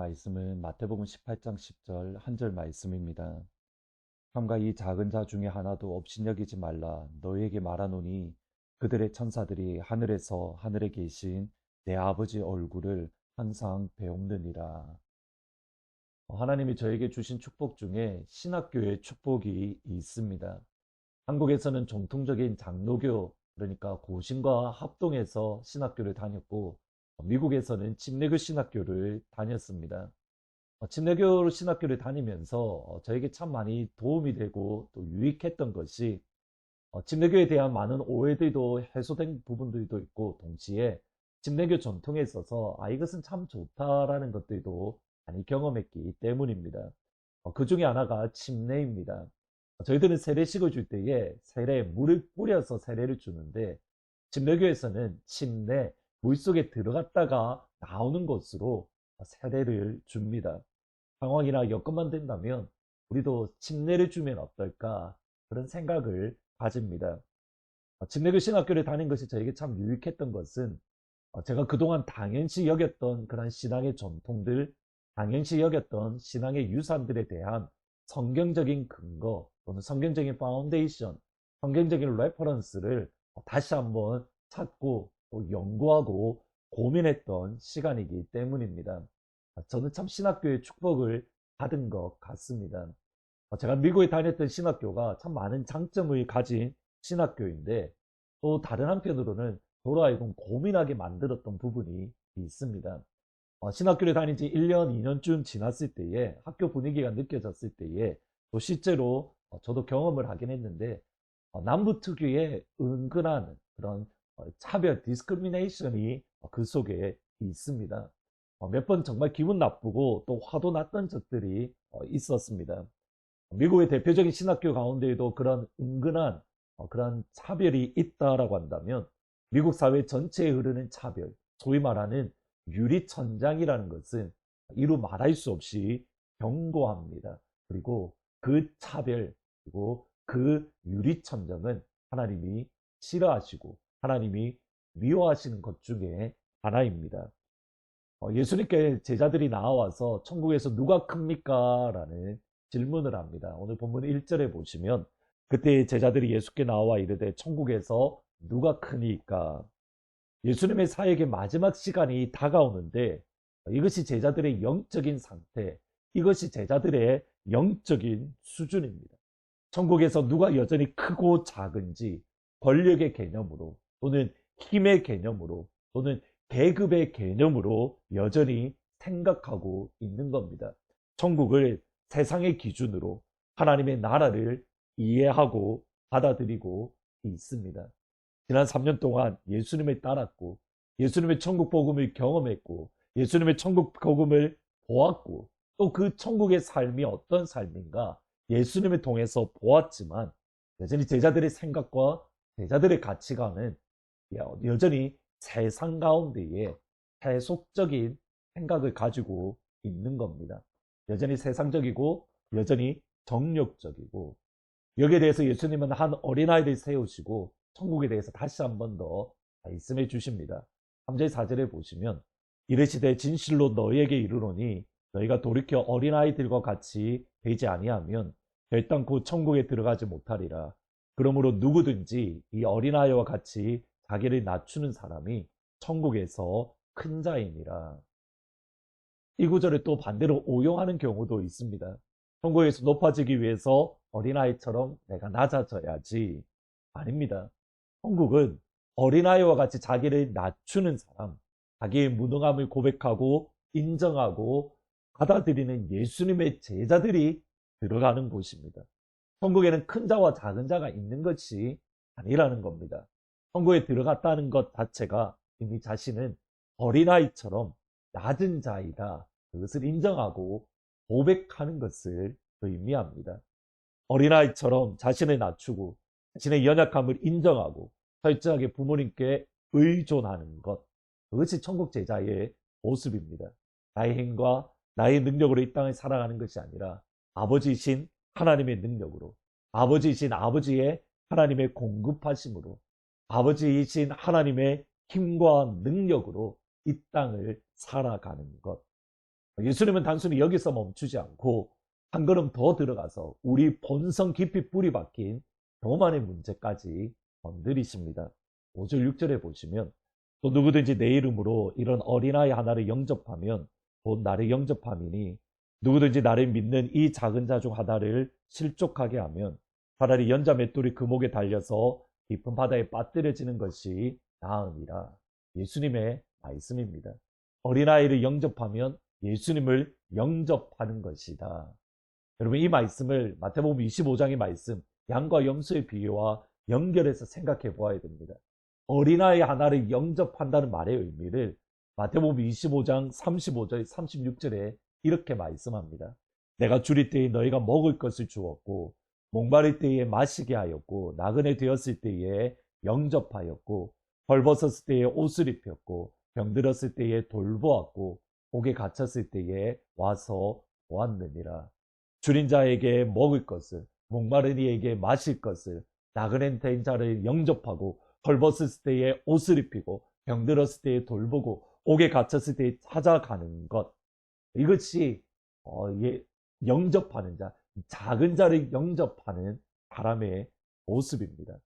말씀은 마태복음 18장 10절 한 절 말씀입니다. 삼가 이 작은 자 중에 하나도 업신여기지 말라. 너희에게 말하노니 그들의 천사들이 하늘에서 하늘에 계신 내 아버지 얼굴을 항상 배움느니라. 하나님이 저에게 주신 축복 중에 신학교의 축복이 있습니다. 한국에서는 전통적인 장로교, 그러니까 고신과 합동해서 신학교를 다녔고, 미국에서는 침례교 신학교를 다녔습니다. 침례교 신학교를 다니면서 저에게 참 많이 도움이 되고 또 유익했던 것이 침례교에 대한 많은 오해들도 해소된 부분들도 있고, 동시에 침례교 전통에 있어서 이것은 참 좋다라는 것들도 많이 경험했기 때문입니다. 그 중에 하나가 침례입니다. 저희들은 세례식을 줄 때에 세례에 물을 뿌려서 세례를 주는데, 침례교에서는 침례, 물속에 들어갔다가 나오는 것으로 세례를 줍니다. 상황이나 여건만 된다면 우리도 침례를 주면 어떨까, 그런 생각을 가집니다. 침례교 신학교를 다닌 것이 저에게 참 유익했던 것은 제가 그동안 당연시 여겼던 그런 신앙의 전통들, 당연시 여겼던 신앙의 유산들에 대한 성경적인 근거 또는 성경적인 파운데이션, 성경적인 레퍼런스를 다시 한번 찾고 또 연구하고 고민했던 시간이기 때문입니다. 저는 참 신학교의 축복을 받은 것 같습니다. 제가 미국에 다녔던 신학교가 참 많은 장점을 가진 신학교인데, 또 다른 한편으로는 저로 하여금 고민하게 만들었던 부분이 있습니다. 신학교를 다닌 지 1년, 2년쯤 지났을 때에 학교 분위기가 느껴졌을 때에 또 실제로 저도 경험을 하긴 했는데, 남부 특유의 은근한 그런 차별, 디스크리미네이션이 그 속에 있습니다. 몇 번 정말 기분 나쁘고 또 화도 났던 적들이 있었습니다. 미국의 대표적인 신학교 가운데에도 그런 은근한 그런 차별이 있다라고 한다면, 미국 사회 전체에 흐르는 차별, 소위 말하는 유리천장이라는 것은 이루 말할 수 없이 견고합니다. 그리고 그 차별, 그리고 그 유리천장은 하나님이 싫어하시고 하나님이 미워하시는 것 중에 하나입니다. 예수님께 제자들이 나와서 천국에서 누가 큽니까? 라는 질문을 합니다. 오늘 본문 1절에 보시면, 그때 제자들이 예수께 나와 이르되 천국에서 누가 크니까? 예수님의 사역의 마지막 시간이 다가오는데, 이것이 제자들의 영적인 상태, 이것이 제자들의 영적인 수준입니다. 천국에서 누가 여전히 크고 작은지 권력의 개념으로 또는 힘의 개념으로 또는 계급의 개념으로 여전히 생각하고 있는 겁니다. 천국을 세상의 기준으로 하나님의 나라를 이해하고 받아들이고 있습니다. 지난 3년 동안 예수님을 따랐고 예수님의 천국 복음을 경험했고 예수님의 천국 복음을 보았고 또 그 천국의 삶이 어떤 삶인가 예수님을 통해서 보았지만, 여전히 제자들의 생각과 제자들의 가치관은 여전히 세상 가운데에 세속적인 생각을 가지고 있는 겁니다. 여전히 세상적이고 여전히 정욕적이고, 여기에 대해서 예수님은 한 어린아이를 세우시고 천국에 대해서 다시 한 번 더 말씀해 주십니다. 3절 4절에 보시면, 이르시되 진실로 너희에게 이르노니 너희가 돌이켜 어린아이들과 같이 되지 아니하면 결단코 천국에 들어가지 못하리라. 그러므로 누구든지 이 어린아이와 같이 자기를 낮추는 사람이 천국에서 큰 자이니라. 이 구절을 또 반대로 오용하는 경우도 있습니다. 천국에서 높아지기 위해서 어린아이처럼 내가 낮아져야지. 아닙니다. 천국은 어린아이와 같이 자기를 낮추는 사람, 자기의 무능함을 고백하고 인정하고 받아들이는 예수님의 제자들이 들어가는 곳입니다. 천국에는 큰 자와 작은 자가 있는 것이 아니라는 겁니다. 천국에 들어갔다는 것 자체가 이미 자신은 어린아이처럼 낮은 자이다, 그것을 인정하고 고백하는 것을 의미합니다. 어린아이처럼 자신을 낮추고 자신의 연약함을 인정하고 철저하게 부모님께 의존하는 것, 그것이 천국 제자의 모습입니다. 나의 힘과 나의 능력으로 이 땅을 살아가는 것이 아니라 아버지이신 하나님의 능력으로, 아버지이신 아버지의 하나님의 공급하심으로, 아버지이신 하나님의 힘과 능력으로 이 땅을 살아가는 것. 예수님은 단순히 여기서 멈추지 않고 한 걸음 더 들어가서 우리 본성 깊이 뿌리 박힌 교만의 문제까지 건드리십니다. 5절 6절에 보시면 또 누구든지 내 이름으로 이런 어린아이 하나를 영접하면 곧 나를 영접함이니 누구든지 나를 믿는 이 작은 자 중 하나를 실족하게 하면 차라리 연자 맷돌이 그 목에 달려서 깊은 바다에 빠뜨려지는 것이 나으니라. 예수님의 말씀입니다. 어린아이를 영접하면 예수님을 영접하는 것이다. 여러분, 이 말씀을 마태복음 25장의 말씀, 양과 염소의 비유와 연결해서 생각해 보아야 됩니다. 어린아이 하나를 영접한다는 말의 의미를 마태복음 25장 35절, 36절에 이렇게 말씀합니다. 내가 줄일 때에 너희가 먹을 것을 주었고 목마를 때에 마시게 하였고 나그네 되었을 때에 영접하였고 벌벗었을 때에 옷을 입혔고 병들었을 때에 돌보았고 옥에 갇혔을 때에 와서 보았느니라. 줄인 자에게 먹을 것을, 목마른 이에게 마실 것을, 나그네 된 자를 영접하고 벌벗었을 때에 옷을 입히고 병들었을 때에 돌보고 옥에 갇혔을 때에 찾아가는 것, 이것이 영접하는 자, 작은 자를 영접하는 사람의 모습입니다.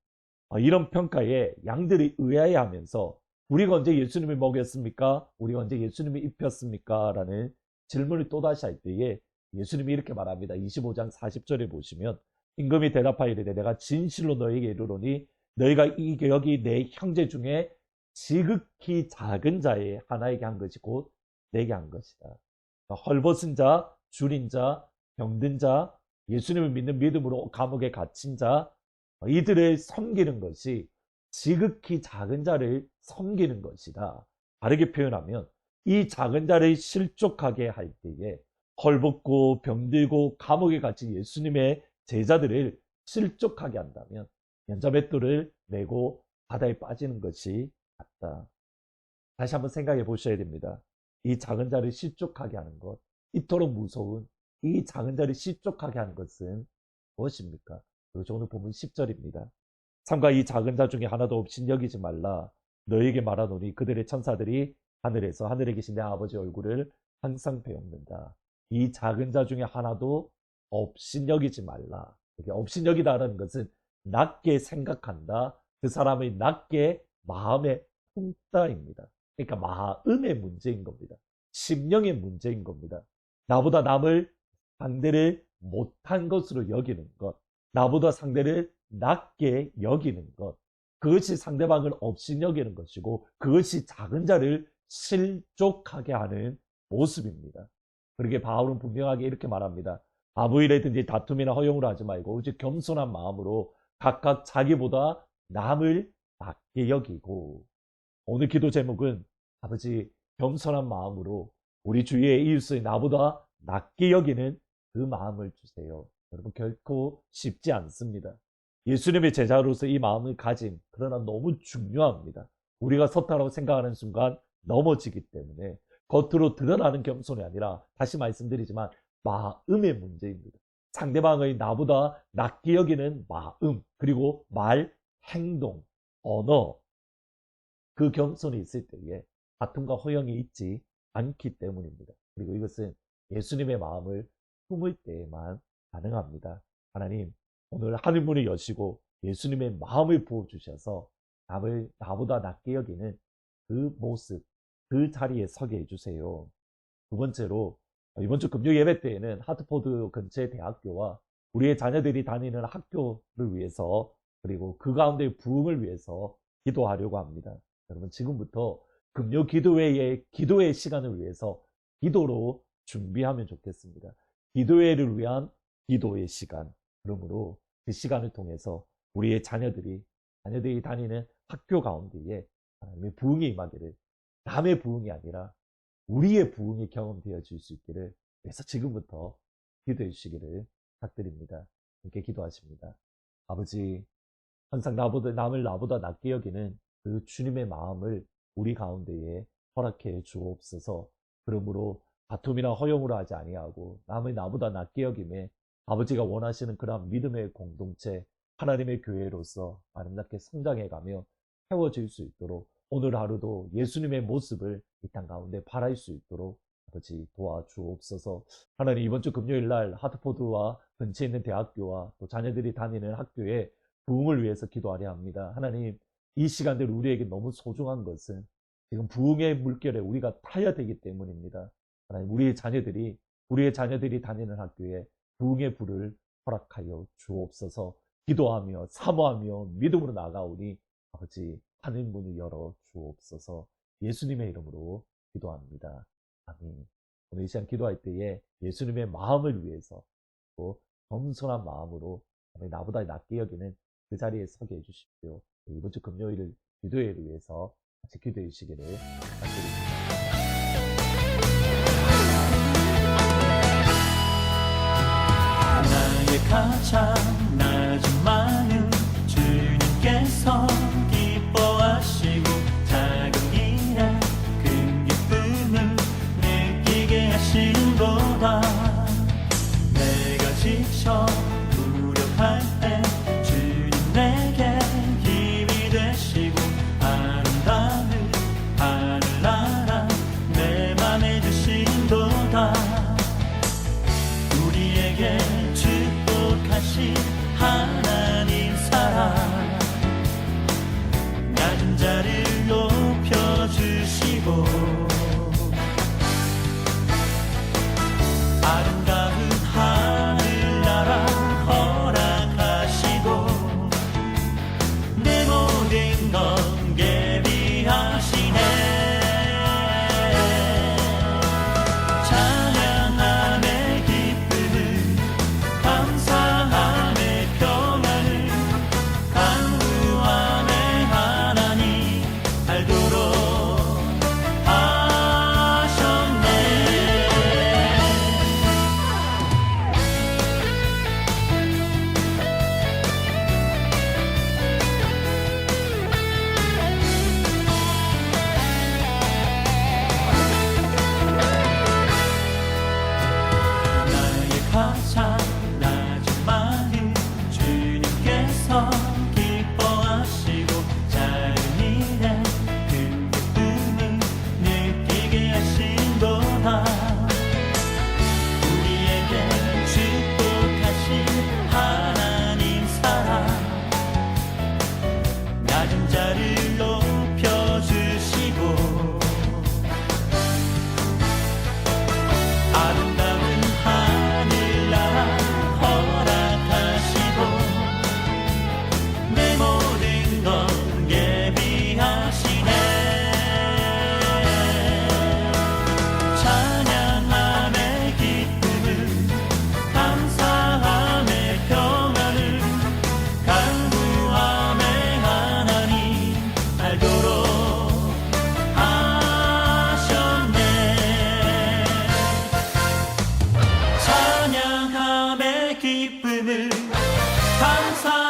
이런 평가에 양들이 의아해하면서 우리가 언제 예수님을 먹였습니까? 우리가 언제 예수님을 입혔습니까? 라는 질문을 또다시 할 때에 예수님이 이렇게 말합니다. 25장 40절에 보시면 임금이 대답하여 이르되 내가 진실로 너에게 이르노니 너희가 여기 내 형제 중에 지극히 작은 자의 하나에게 한 것이 곧 내게 한 것이다. 헐벗은 자, 줄인 자, 병든 자, 예수님을 믿는 믿음으로 감옥에 갇힌 자, 이들을 섬기는 것이 지극히 작은 자를 섬기는 것이다. 다르게 표현하면 이 작은 자를 실족하게 할 때에 헐벗고 병들고 감옥에 갇힌 예수님의 제자들을 실족하게 한다면 연자맷돌을 메고 바다에 빠지는 것이 맞다. 다시 한번 생각해 보셔야 됩니다. 이 작은 자를 실족하게 하는 것, 이토록 무서운 이 작은 자를 실족하게 하는 것은 무엇입니까? 그리고 오늘 본문 10절입니다. 삼가 이 작은 자 중에 하나도 없인 여기지 말라. 너에게 말하노니 그들의 천사들이 하늘에서 하늘에 계신 내 아버지 얼굴을 항상 배웁는다. 이 작은 자 중에 하나도 없인 여기지 말라. 이게 없인 여기다라는 것은 낮게 생각한다. 그 사람의 낮게 마음에 품다입니다. 그러니까 마음의 문제인 겁니다. 심령의 문제인 겁니다. 나보다 남을 상대를 못한 것으로 여기는 것, 나보다 상대를 낮게 여기는 것, 그것이 상대방을 없이 여기는 것이고 그것이 작은 자를 실족하게 하는 모습입니다. 그렇게 바울은 분명하게 이렇게 말합니다. 아무 일에든지 다툼이나 허용을 하지 말고 오직 겸손한 마음으로 각각 자기보다 남을 낮게 여기고, 오늘 기도 제목은 아버지 겸손한 마음으로 우리 주위의 이웃을 나보다 낮게 여기는 그 마음을 주세요. 여러분, 결코 쉽지 않습니다. 예수님의 제자로서 이 마음을 가짐, 그러나 너무 중요합니다. 우리가 섰다라고 생각하는 순간 넘어지기 때문에 겉으로 드러나는 겸손이 아니라, 다시 말씀드리지만 마음의 문제입니다. 상대방의 나보다 낮게 여기는 마음, 그리고 말, 행동, 언어, 그 겸손이 있을 때에 다툼과 허영이 있지 않기 때문입니다. 그리고 이것은 예수님의 마음을 품을 때에만 가능합니다. 하나님, 오늘 하늘문을 여시고 예수님의 마음을 부어주셔서 남을 나보다 낮게 여기는 그 모습, 그 자리에 서게 해주세요. 두 번째로, 이번 주 금요 예배 때에는 하트포드 근처의 대학교와 우리의 자녀들이 다니는 학교를 위해서, 그리고 그 가운데 부흥을 위해서 기도하려고 합니다. 여러분, 지금부터 금요 기도회 시간을 위해서 기도로 준비하면 좋겠습니다. 기도회를 위한 기도의 시간. 그러므로 그 시간을 통해서 우리의 자녀들이 다니는 학교 가운데에 하나님의 부흥이 임하기를, 남의 부흥이 아니라 우리의 부흥이 경험되어질 수 있기를, 그래서 지금부터 기도해 주시기를 부탁드립니다. 함께 기도하십니다. 아버지, 항상 남을 나보다 낮게 여기는 그 주님의 마음을 우리 가운데에 허락해 주옵소서. 그러므로 다툼이나 허용으로 하지 아니하고 남을 나보다 낮게 여김에 아버지가 원하시는 그런 믿음의 공동체, 하나님의 교회로서 아름답게 성장해가며 세워질 수 있도록, 오늘 하루도 예수님의 모습을 이 땅 가운데 바랄 수 있도록 아버지 도와주옵소서. 하나님, 이번 주 금요일 날 하트포드와 근처에 있는 대학교와 또 자녀들이 다니는 학교에 부흥을 위해서 기도하려 합니다. 하나님, 이 시간들 우리에게 너무 소중한 것은 지금 부흥의 물결에 우리가 타야 되기 때문입니다. 하나님, 우리의 자녀들이 다니는 학교에 부흥의 불을 허락하여 주옵소서. 기도하며 사모하며 믿음으로 나아가오니 아버지 하늘 문을 열어 주옵소서. 예수님의 이름으로 기도합니다. 아멘. 오늘 이 시간 기도할 때에 예수님의 마음을 위해서 또 겸손한 마음으로 나보다 낫게 여기는 그 자리에 서게 해주십시오. 이번 주 금요일을 기도회를 위해서 같이 기도해 주시기를 부탁드립니다. 나의 가장 낮은 마음 주님께서 기뻐하시고 작은 일에 큰 기쁨을 느끼게 하시는도다. 내가 지쳐 무력할 때 주님 내게 힘이 되시고 아름다운 하늘나라 내 맘에 주신도다. 우리에게 축복하신 하나님 사랑 낮은 자를 높여주시고 아름다운 하늘나라 허락하시고 내 모든 건 예비하시네. 찬양함의 기쁨을 감사함의 평안을 간구함의 하나님 알도록 하셨네. 나의 가장 낮은 마음 주님께서 기뻐하시고 작은 일에 큰 기쁨을 느끼게 하신도다. 우리에게 축복하신 하나님 사랑 낮은 자를 높여주시고 아름다운 하늘나라 허락하시고 내 모든 건 예비하시네. 찬양함의 기쁨을 감사함의 평안을 간구함의 하나님 알도록 하셨네. 찬양함의 기쁨을 감사